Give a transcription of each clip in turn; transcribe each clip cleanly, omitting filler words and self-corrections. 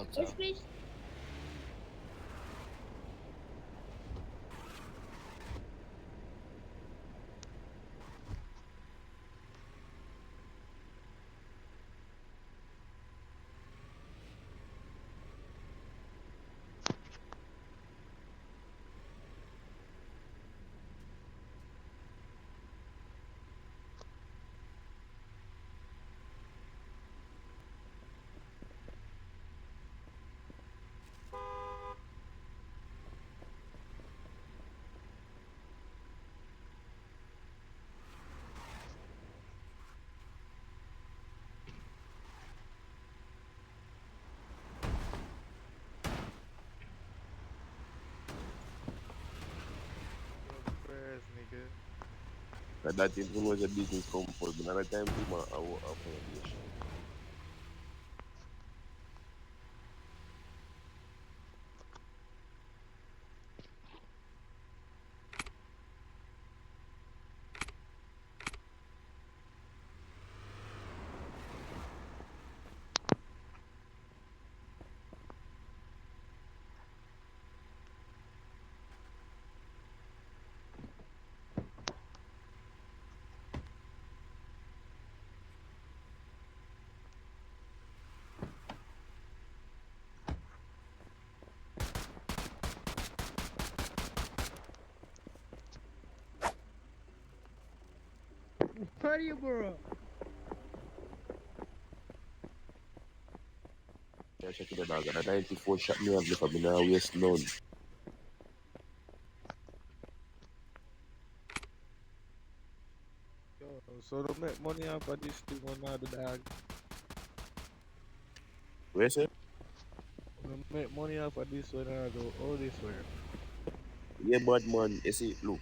motto. Yes, please. Prayers, nigga. But that is was a business company. Another time, do a foundation. Where do you grow up? Yeah, check it out. That 94 shot me have left. I mean, now waste none. Yo, so to make money off of this thing or not, the dog. Where say? To make money off of this one or do all this work. Yeah, bad man. You see, look.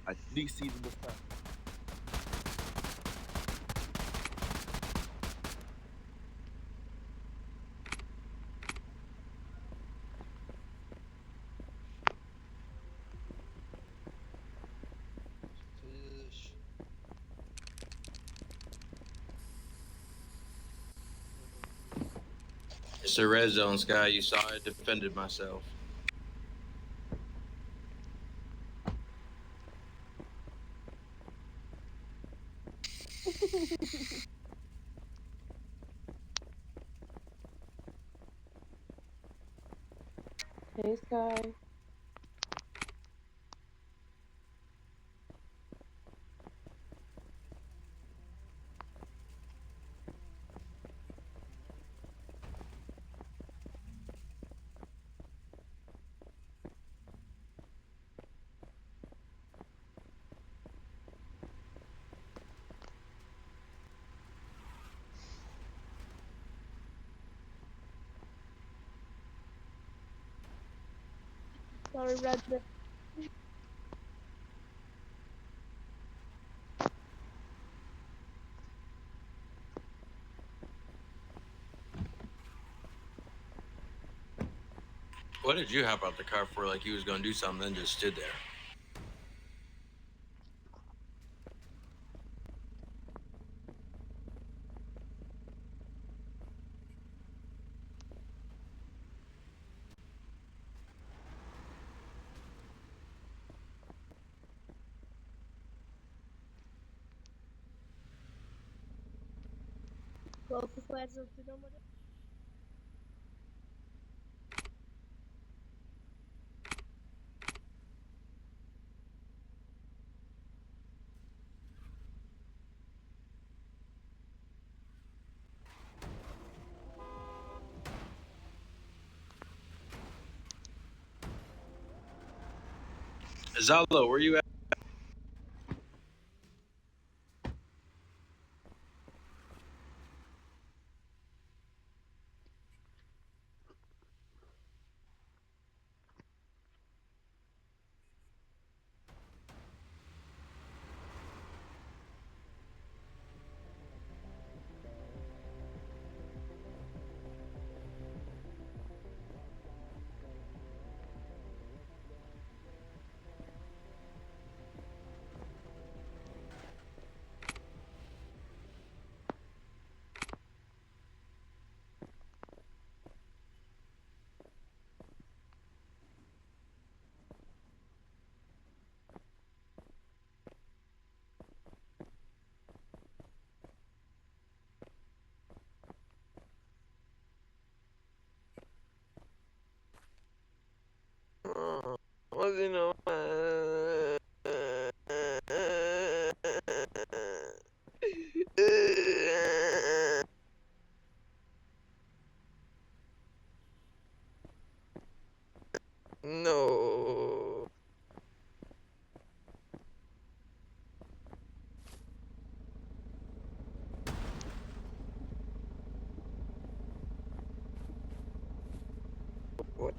At this season, the start. It's a red zone, Sky. You saw I defended myself. Hey, Sky. Sorry, brother. What did you hop out the car for? Like he was going to do something, then just stood there. Qual foi a outro número? Zalo, where you at? you know. No. What?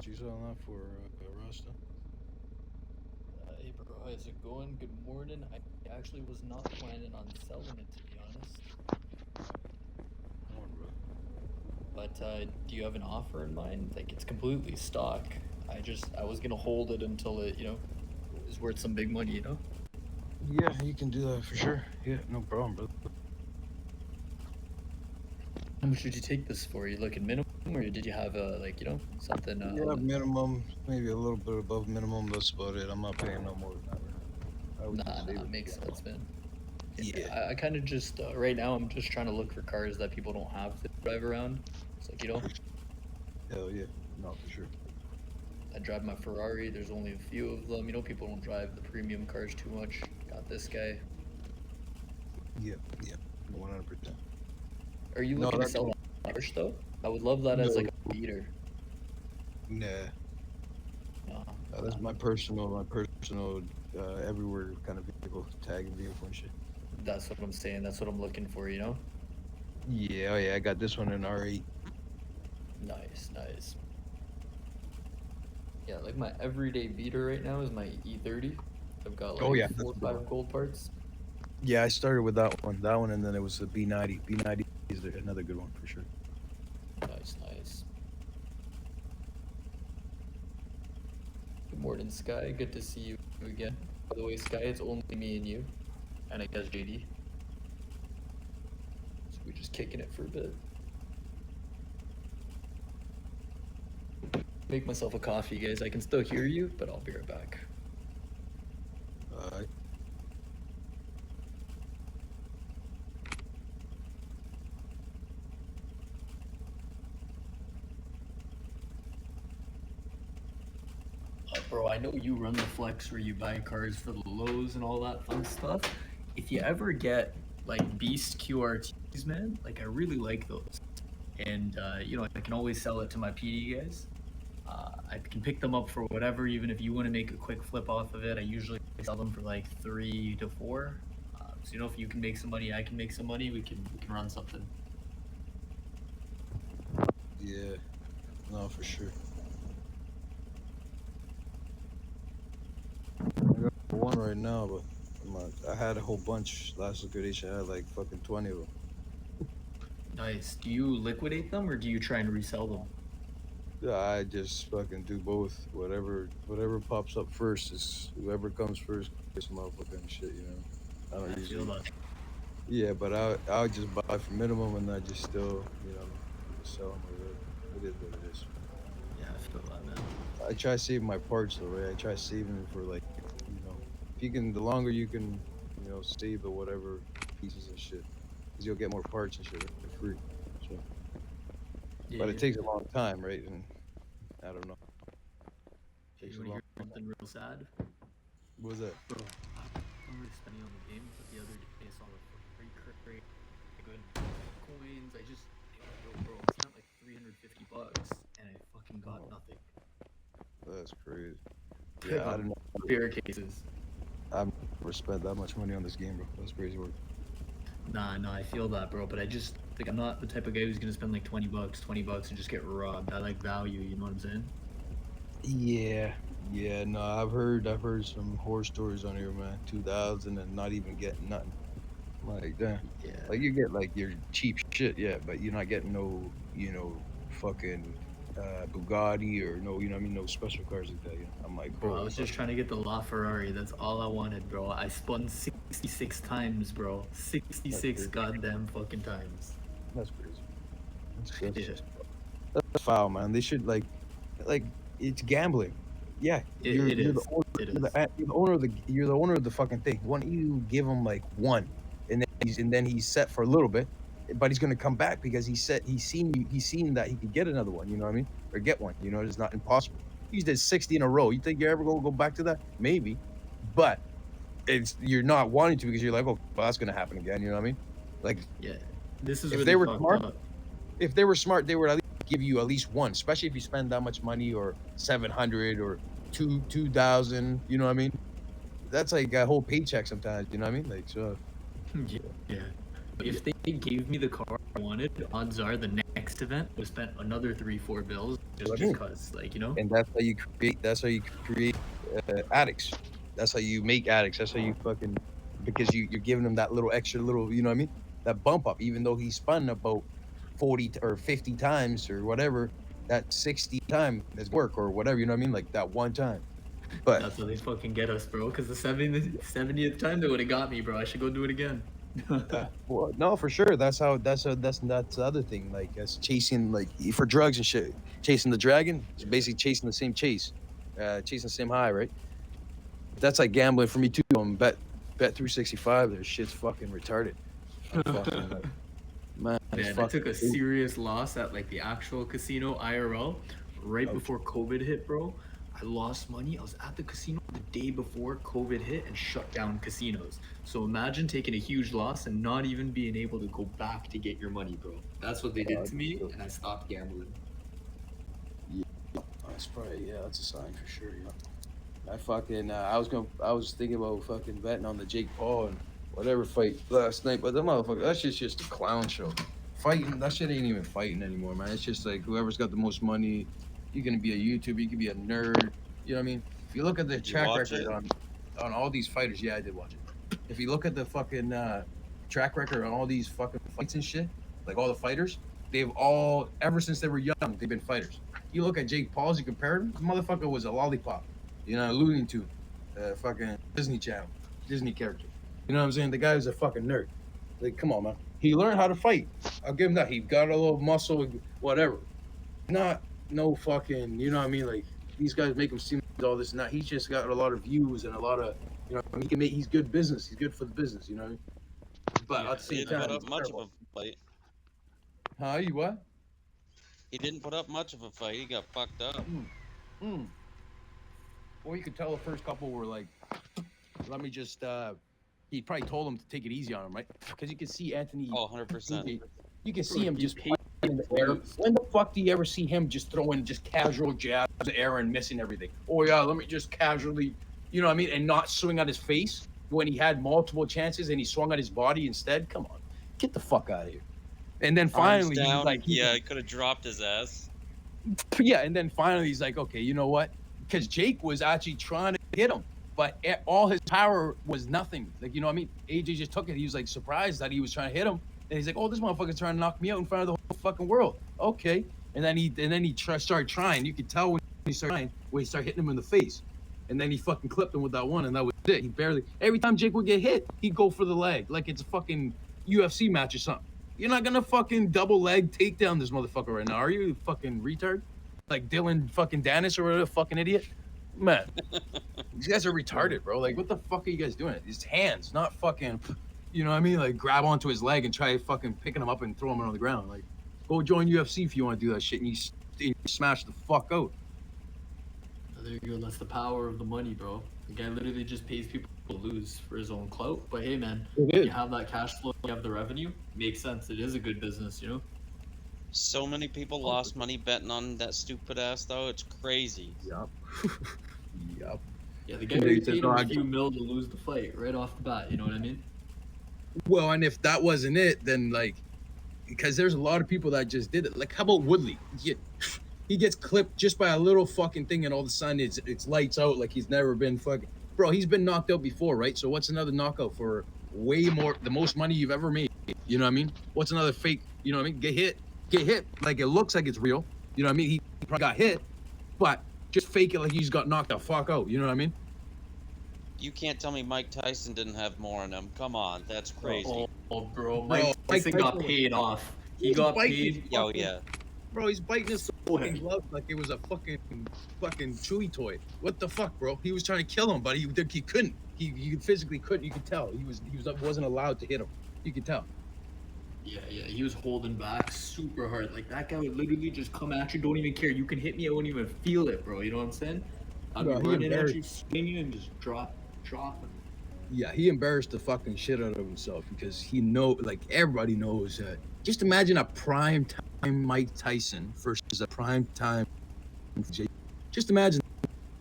You selling that for Rasta? Hey bro, how's it going? Good morning. I actually was not planning on selling it, to be honest. Come on, bro. But do you have an offer in mind? Like, it's completely stock. I was gonna hold it until it, is worth some big money, you know? Yeah, you can do that for sure. Yeah, no problem, bro. How much did you take this for? You looking minimum, or did you have something? Yeah, minimum, maybe a little bit above minimum. That's about it. I'm not paying no more than that right now. I would just save Nah, it. makes sense, man. Yeah. I kind of just right now I'm just trying to look for cars that people don't have to drive around. It's like, Hell yeah. No, for sure. I drive my Ferrari. There's only a few of them. People don't drive the premium cars too much. Got this guy. Yeah, yeah. 100%. Are you No, looking to that's- sell on Irish though? I would love that as No. like a beater. Nah, No. that's my personal, everywhere kind of vehicle, tagging vehicle and shit. That's what I'm saying. That's what I'm looking for, you know? Yeah, oh yeah, I got this one in R8. Nice, nice. Yeah, like my everyday beater right now is my E30. I've got like Oh, yeah, 4 or that's the 5 one. gold parts. Yeah, I started with that one, and then it was the B90. B90 is another good one for sure. Nice, nice. Good morning, Sky. Good to see you again. By the way, Sky, it's only me and you. And I guess JD. So we're just kicking it for a bit. Make myself a coffee, guys. I can still hear you, but I'll be right back. Bro, I know you run the flex where you buy cars for the lows and all that fun stuff. If you ever get like beast QRTs, man, like I really like those. And you know, I can always sell it to my PD guys. I can pick them up for whatever, even if you want to make a quick flip off of it. I usually sell them for like 3 to 4. So you know, if you can make some money, I can make some money. We can run something. Yeah, no, for sure. I got one right now, but I had a whole bunch. Last liquidation, I had like fucking 20 of them. Nice. Do you liquidate them or do you try and resell them? Yeah, I just fucking do both. Whatever pops up first is whoever comes first gets motherfucking shit, you know. I don't I feel usually. that. Yeah, but I would just buy for minimum and I just still, you know, just sell them or it is what it is. Yeah, I feel that, man. I try saving my parts though, right? I try saving them for like, you know, if you can, the longer you can, you know, save the whatever pieces and shit, because you'll get more parts and shit for free. So, Yeah, but it takes a long time, right? And I don't know. Takes You a wanna long hear something real sad? What was that? Bro, I'm already spending on the game, but the other day I saw the free crate, good coins. I just, yo, bro, I spent like $350 and I fucking got nothing. That's crazy. Pick Yeah, I up don't know. bear cases. I've never spent that much money on this game, bro. That's crazy work. Nah, I feel that, bro. But I just like I'm not the type of guy who's gonna spend like $20 and just get robbed. I like value. You know what I'm saying? Yeah, no, I've heard some horror stories on here, man. 2000 and not even getting nothing. Like, damn. Yeah. Like, you get, like, your cheap shit, yeah, but you're not getting no, you know, fucking Bugatti or no, you know what I mean, no special cars like that, you know? I'm like, Bro, I oh, was just trying to get the LaFerrari. That's all I wanted, bro. I spun 66 times, bro. 66 goddamn fucking times. That's crazy. Yeah. That's foul, man. They should, like, it's gambling. Yeah, It you're is. the owner, It you're the owner of the fucking thing. Why don't you give him like one, and then he's set for a little bit, but he's gonna come back because he's seen that he could get another one. You know what I mean? Or get one. You know, it's not impossible. He's did 60 in a row. You think you're ever gonna go back to that? Maybe, but you're not wanting to because you're like, oh, well, that's gonna happen again. You know what I mean? Like, Yeah. This is If where they were fucked smart, up. if they were smart, they would at least give you at least one, especially if you spend that much money or 700 or 2,000. You know what I mean? That's like a whole paycheck sometimes. You know what I mean? Like, so. Yeah. If they gave me the car I wanted, odds are the next event would spend another 3-4 bills just because, like, you know. And that's how you create addicts. That's how you make addicts. That's how you fucking, because you're giving them that little extra little, you know what I mean? That bump up, even though he's spun about 40 or 50 times or whatever, that 60 time is work or whatever, you know what I mean? Like that one time. But That's how they fucking get us, bro. Because the 70th time they would have got me, bro. I should go do it again. well, no, for sure. That's the other thing. Like, that's chasing, like, for drugs and shit. Chasing the dragon, it's basically chasing the same chase, chasing the same high, right? That's like gambling for me too. Bet 365. Their shit's fucking retarded. I'm fucking, like, man, it's Man, I fucking took a serious loss at like the actual casino IRL right Ouch. before COVID hit, bro. I I lost money. I was at the casino the day before COVID hit and shut down casinos. So imagine taking a huge loss and not even being able to go back to get your money, bro. That's what they did to me, and I stopped gambling. That's probably, yeah, that's a sign for sure. I fucking I was thinking about fucking betting on the Jake Paul and whatever fight last night, but the motherfucker, that shit's just a clown show. Fighting, that shit ain't even fighting anymore, man. It's just like whoever's got the most money. You can be a YouTuber, you can be a nerd. You know what I mean? If you look at the track watch record it? on all these fighters, yeah, I did watch it. If you look at the fucking track record on all these fucking fights and shit, like all the fighters, they've all, ever since they were young, they've been fighters. You look at Jake Paul's, you compare him, the motherfucker was a lollipop, you know, Looney Tune, fucking Disney Channel, Disney character. You know what I'm saying? The guy was a fucking nerd. Like, come on, man. He learned how to fight. I'll give him that. He got a little muscle, whatever. Not no fucking, you know what I mean? Like, these guys make him seem like all this and that. He's just got a lot of views and a lot of, you know, he can make, he's good business. He's good for the business, you know what I mean? But at the He same didn't time, put up it's much of terrible. a fight. Huh? You what? He didn't put up much of a fight. He got fucked up. Or you could tell the first couple were like, let me just, he probably told him to take it easy on him, right? Because you can see Anthony. Oh, 100%. You can see him you just paid in the air. When the fuck do you ever see him just throwing just casual jabs in the air and missing everything? Oh yeah, let me just casually, you know what I mean, and not swing at his face when he had multiple chances and he swung at his body instead. Come on, get the fuck out of here. And then finally, Arms he's down. like, Yeah, he could have dropped his ass. yeah, and then finally he's like, okay, you know what? Because Jake was actually trying to hit him, but all his power was nothing. Like, you know what I mean? AJ just took it. He was like surprised that he was trying to hit him. And he's like, oh, this motherfucker's trying to knock me out in front of the whole fucking world. Okay. And then he started trying. You could tell when he started trying, when he started hitting him in the face. And then he fucking clipped him with that one, and that was it. He barely, every time Jake would get hit, he'd go for the leg, like it's a fucking UFC match or something. You're not gonna fucking double leg takedown this motherfucker right now, are you, you fucking retard? Like Dylan fucking Dennis or whatever, fucking idiot. Man, these guys are retarded, bro. Like, what the fuck are you guys doing? His hands, not fucking, you know what I mean? Like, grab onto his leg and try fucking picking him up and throw him on the ground. Like, go join UFC if you want to do that shit, and you smash the fuck out. There you go. That's the power of the money, bro. The guy literally just pays people to lose for his own clout. But hey, man, It you have that cash flow, you have the revenue. Makes sense. It is a good business, you know. So many people lost money betting on that stupid ass, though. It's crazy. Yup. Yup. Yeah, the guy Yeah, he paid says, him "No, a I- few mil to lose the fight right off the bat. You know what I mean? Well, and if that wasn't it, then like, because there's a lot of people that just did it. Like, how about Woodley? He gets clipped just by a little fucking thing, and all of a sudden it's lights out like he's never been fucking. Bro, he's been knocked out before, right? So what's another knockout for way more, the most money you've ever made? You know what I mean? What's another fake? You know what I mean? Get hit. Like it looks like it's real. You know what I mean? He probably got hit, but just fake it like he's got knocked the fuck out. You know what I mean? You can't tell me Mike Tyson didn't have more in him. Come on, that's crazy. Oh, bro, Bro, Mike Tyson got Tyson- paid off. He He's got biting paid. his Oh, fucking- yeah. Bro, he's biting his fucking glove like it was a fucking chewy toy. What the fuck, bro? He was trying to kill him, but he couldn't. He physically couldn't. You could tell. He wasn't allowed to hit him. You could tell. Yeah, he was holding back super hard. Like that guy would literally just come at you, don't even care. You can hit me, I won't even feel it, bro. You know what I'm saying? I'd be Bro, he running at embarrassed- you, swinging, and just dropping. Yeah, he embarrassed the fucking shit out of himself because like everybody knows that. Just imagine a prime time Mike Tyson versus a prime time Jake. Just imagine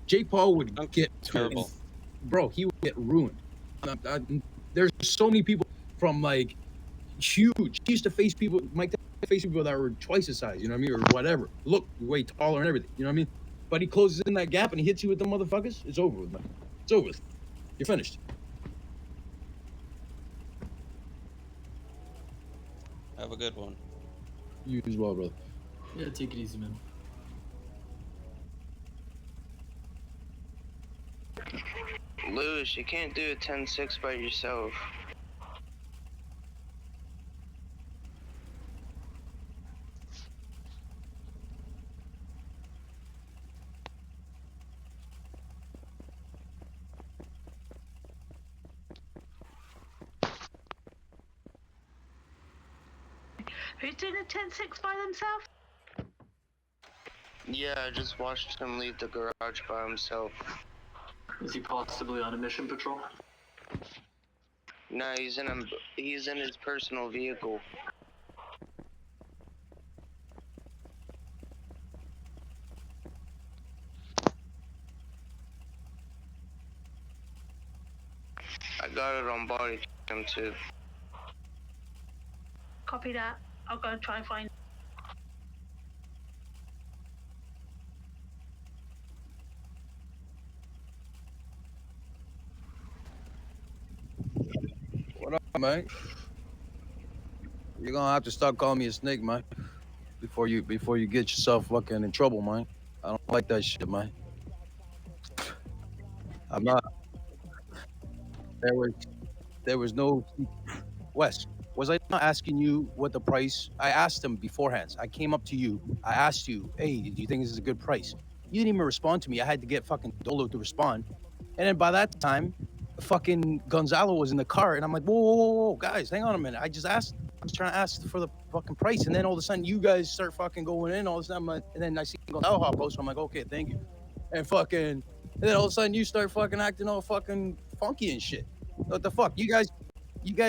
Jake Paul would get Terrible. bro. He would get ruined. There's so many people from like huge. He used to face people. Mike Tyson faced people that were twice his size. You know what I mean, or whatever. Look way taller and everything. You know what I mean? But he closes in that gap and he hits you with the motherfuckers. It's over with, man. It's over with. You're finished. Have a good one. You as well, brother. Yeah, take it easy, man. Lewis, you can't do a 10-6 by yourself. Who's doing a 10-6 by themselves? Yeah, I just watched him leave the garage by himself. Is he possibly on a mission patrol? Nah, he's in his personal vehicle. I got it on body cam too. Copy that. I'll go and try and find. What up, man? You're gonna have to stop calling me a snake, man. Before you get yourself fucking in trouble, man. I don't like that shit, man. I'm not. There was no. Wes, was I not asking you what the price? I asked him beforehand. I came up to you. I asked you, hey, do you think this is a good price? You didn't even respond to me. I had to get fucking Dolo to respond. And then by that time, fucking Gonzalo was in the car. And I'm like, whoa, guys, hang on a minute. I was trying to ask for the fucking price. And then all of a sudden, you guys start fucking going in. All of a sudden, and then I see Gonzalo hop out. So I'm like, okay, thank you. And then all of a sudden, you start fucking acting all fucking funky and shit. What the fuck? You guys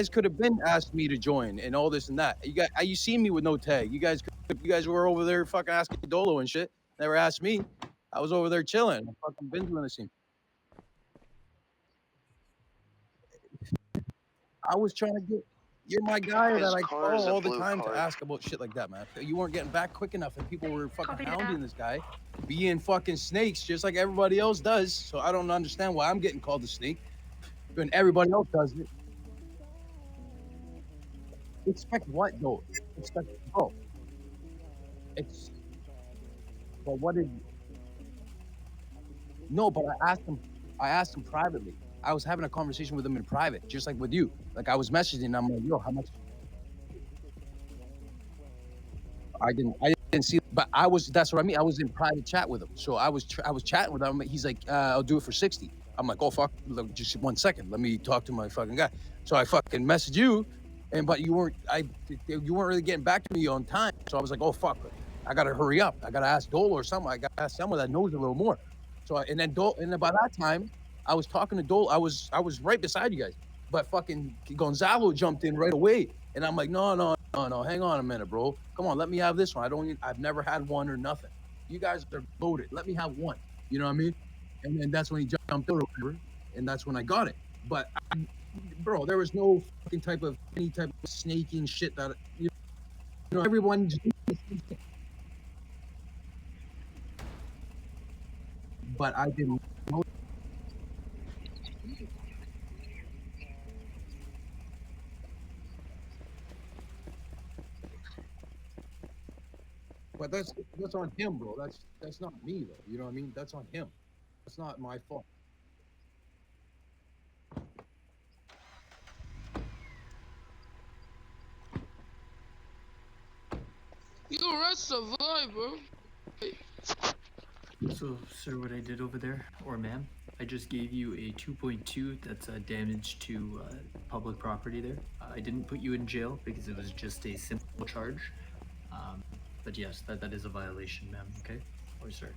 could have been asked me to join and all this and that. You seen me with no tag. You guys were over there fucking asking Dolo and shit. Never asked me. I was over there chilling. I fucking been doing the same. I was trying to get. You're my guy that I call all the time to ask about shit like that, man. You weren't getting back quick enough, and people were fucking hounding this guy, being fucking snakes, just like everybody else does. So I don't understand why I'm getting called a snake, when everybody else does it. Expect what though? Expect bro. But what did? No, but I asked him privately. I was having a conversation with him in private, just like with you. Like I was messaging. I'm like, yo, how much? I didn't see, but that's what I mean. I was in private chat with him. So I was chatting with him. He's like, I'll do it for 60. I'm like, oh fuck, look, just 1 second. Let me talk to my fucking guy. So I fucking messaged you, but you weren't really getting back to me on time. So I was like, oh fuck, I gotta hurry up. I gotta ask Dole or something. I gotta ask someone that knows a little more. So and then by that time, I was talking to Dole. I was right beside you guys, but fucking Gonzalo jumped in right away, and I'm like, no, hang on a minute, bro. Come on, let me have this one. I've never had one or nothing. You guys are loaded. Let me have one. You know what I mean? And then that's when he jumped over, and that's when I got it. But bro, there was no fucking any type of snaking shit that you know everyone. But I didn't know. But that's on him, bro. That's not me, though. You know what I mean? That's on him. That's not my fault. You rest survive, bro. So, sir, what I did over there, or ma'am, I just gave you a 2.2 that's damage to public property there. I didn't put you in jail because it was just a simple charge. But yes, that is a violation, ma'am, okay? Or sir.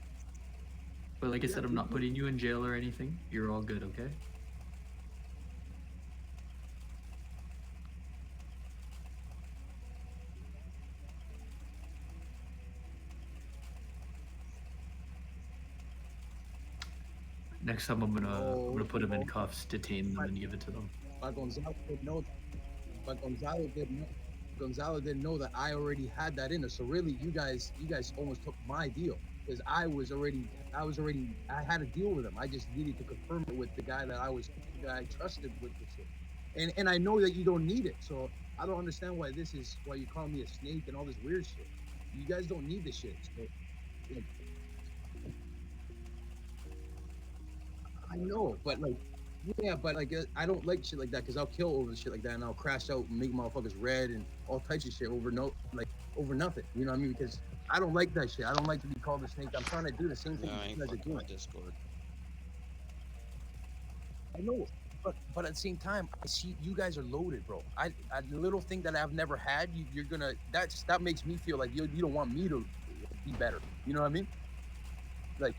But like I said, I'm not putting you in jail or anything. You're all good, okay? Next time I'm gonna put them in cuffs, detain them, and give it to them. But Gonzalo didn't know. But Gonzalo didn't know that I already had that in there. So really, you guys almost took my deal because I had a deal with him. I just needed to confirm it with the guy that I trusted with the shit. And I know that you don't need it. So I don't understand why you call me a snake and all this weird shit. You guys don't need this shit. So, like, I know, but like, yeah, but like, I don't like shit like that because I'll kill over shit like that, and I'll crash out and make motherfuckers red and all types of shit over nothing. You know what I mean? Because I don't like that shit. I don't like to be called a snake. I'm trying to do the same thing you guys are doing. Discord. I know, but at the same time, I see you guys are loaded, bro. A little thing that I've never had, that makes me feel like you don't want me to be better. You know what I mean? Like,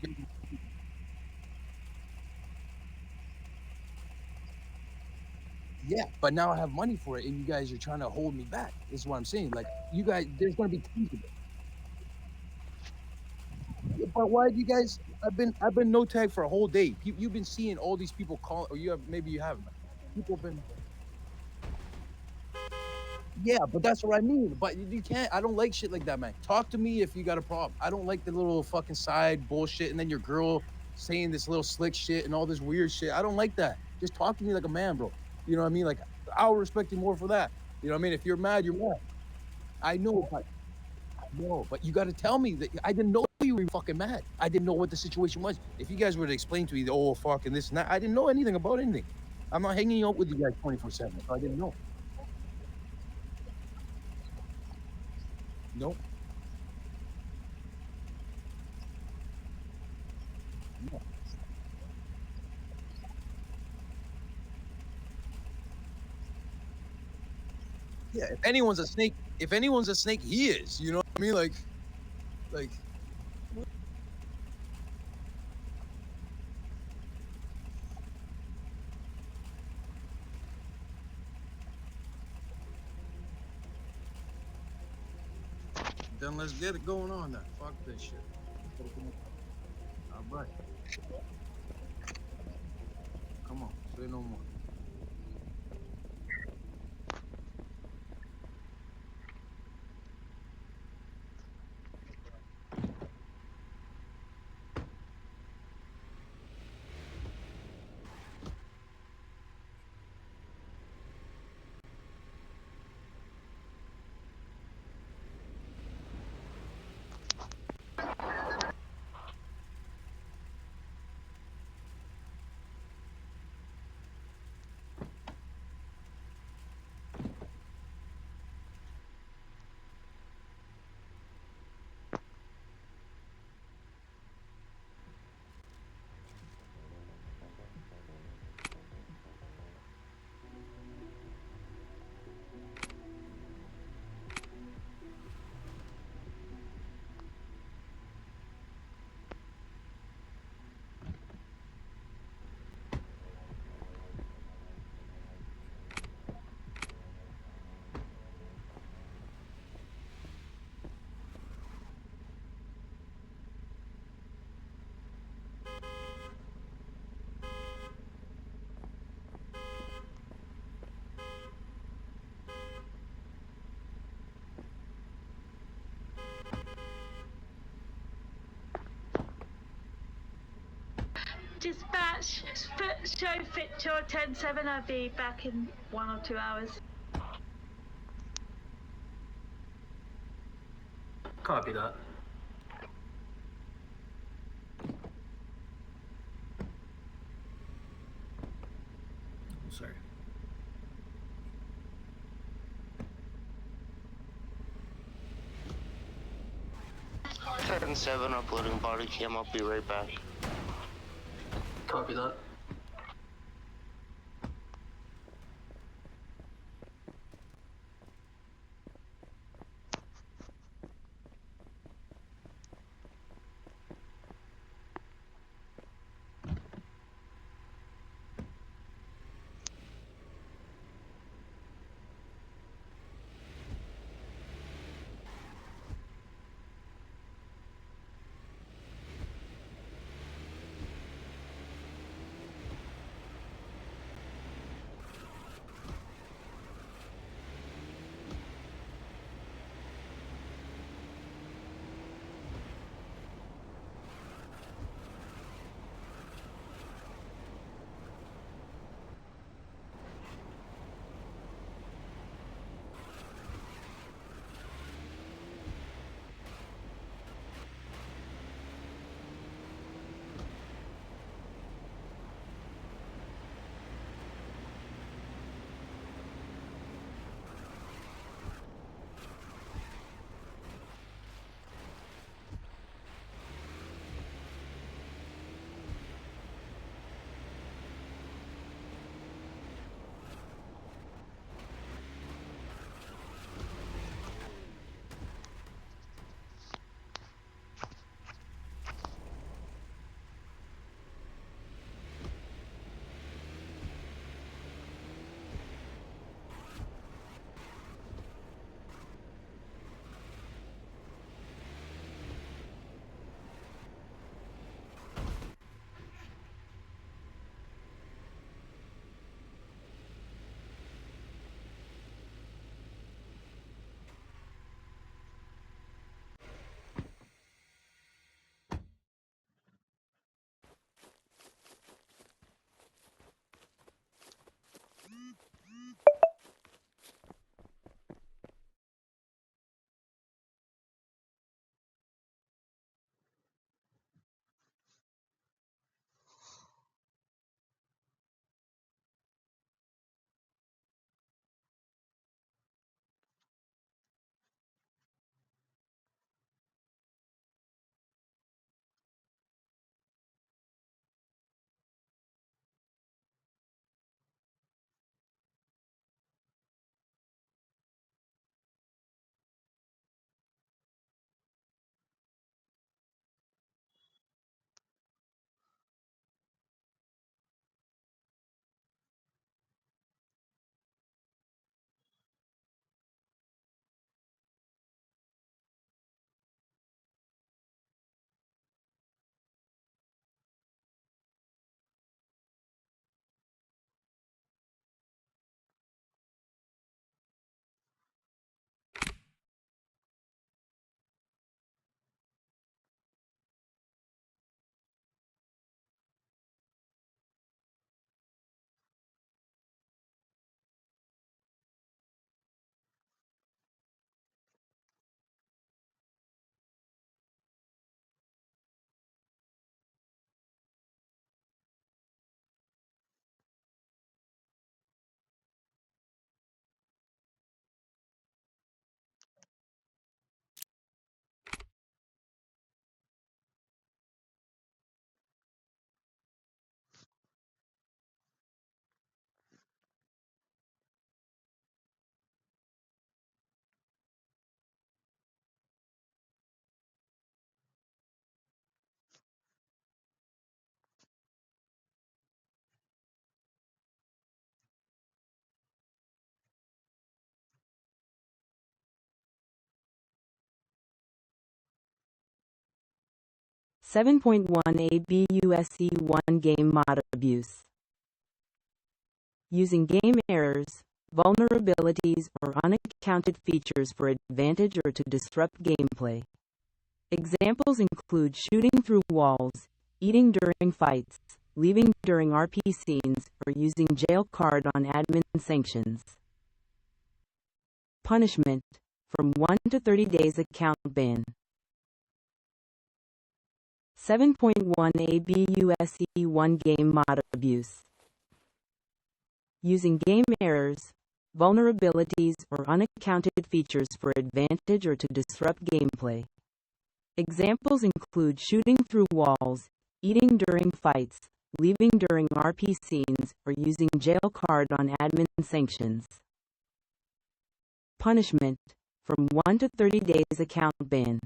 yeah, but now I have money for it, and you guys are trying to hold me back. This is what I'm saying. Like, you guys, there's gonna be tons of it. Yeah, but why do you guys? I've been no tag for a whole day. You've been seeing all these people call, or you have maybe you haven't. People have been. Yeah, but that's what I mean. But you can't. I don't like shit like that, man. Talk to me if you got a problem. I don't like the little fucking side bullshit, and then your girl saying this little slick shit and all this weird shit. I don't like that. Just talk to me like a man, bro. You know what I mean? Like, I'll respect you more for that. You know what I mean? If you're mad, you're mad. I know, but you got to tell me that I didn't know you were fucking mad. I didn't know what the situation was. If you guys were to explain to me, the, oh fuck and this and that, I didn't know anything about anything. I'm not hanging out with you guys 24/7, so I didn't know. Nope. No. Yeah, if anyone's a snake, he is. You know what I mean? Like. Then let's get it going on then. Fuck this shit. All right. Come on, say no more. Dispatch, show Victor 10-7. I'll be back in 1 or 2 hours. Copy that. Oh, sorry. Ten seven uploading body cam. I'll be right back. Copy that. 7.1 ABUSE 1 Game mod abuse. Using game errors, vulnerabilities, or unaccounted features for advantage or to disrupt gameplay. Examples include shooting through walls, eating during fights, leaving during RP scenes, or using jail card on admin sanctions. Punishment: from 1 to 30 days account ban. 7.1 ABUSE 1 Game mod abuse. Using game errors, vulnerabilities, or unaccounted features for advantage or to disrupt gameplay. Examples include shooting through walls, eating during fights, leaving during RP scenes, or using jail card on admin sanctions. Punishment: from 1 to 30 days account ban.